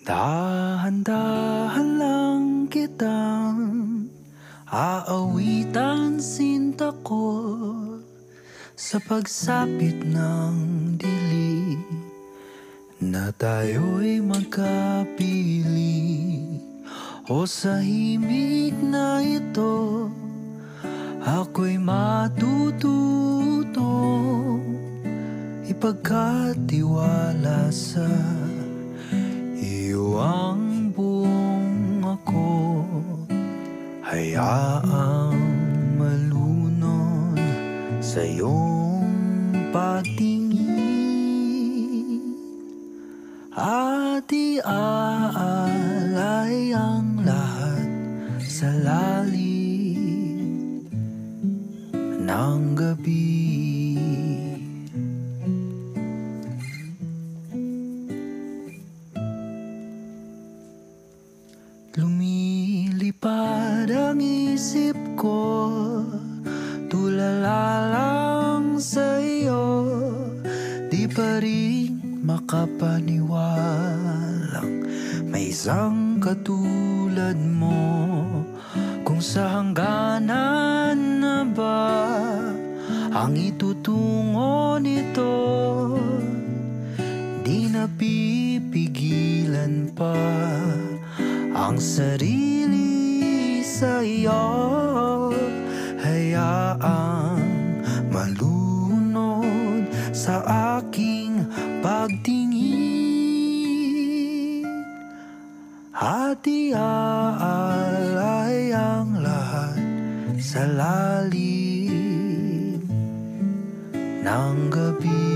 Dahan-dahan lang kitang aawitan sinta ko sa pagsapit ng dilim na tayo'y magkapiling. O sa himig na ito ako'y matututong ipagkatiwala sa iyo ang buong ako. Hayaang malunod sa iyong pagtingin at iaalay ang lahat sa lalim ng gabi. Lumilipad ang isip ko, tulala lang sa iyo, di pa rin makapaniwalang may isang katulad mo. Kung sa hangganan na ba ang itutungo nito, di napipigilan pa ang sarili sa iyo. Hayaang malunod sa aking pagtingin at iaalay ang lahat sa lalim ng gabi.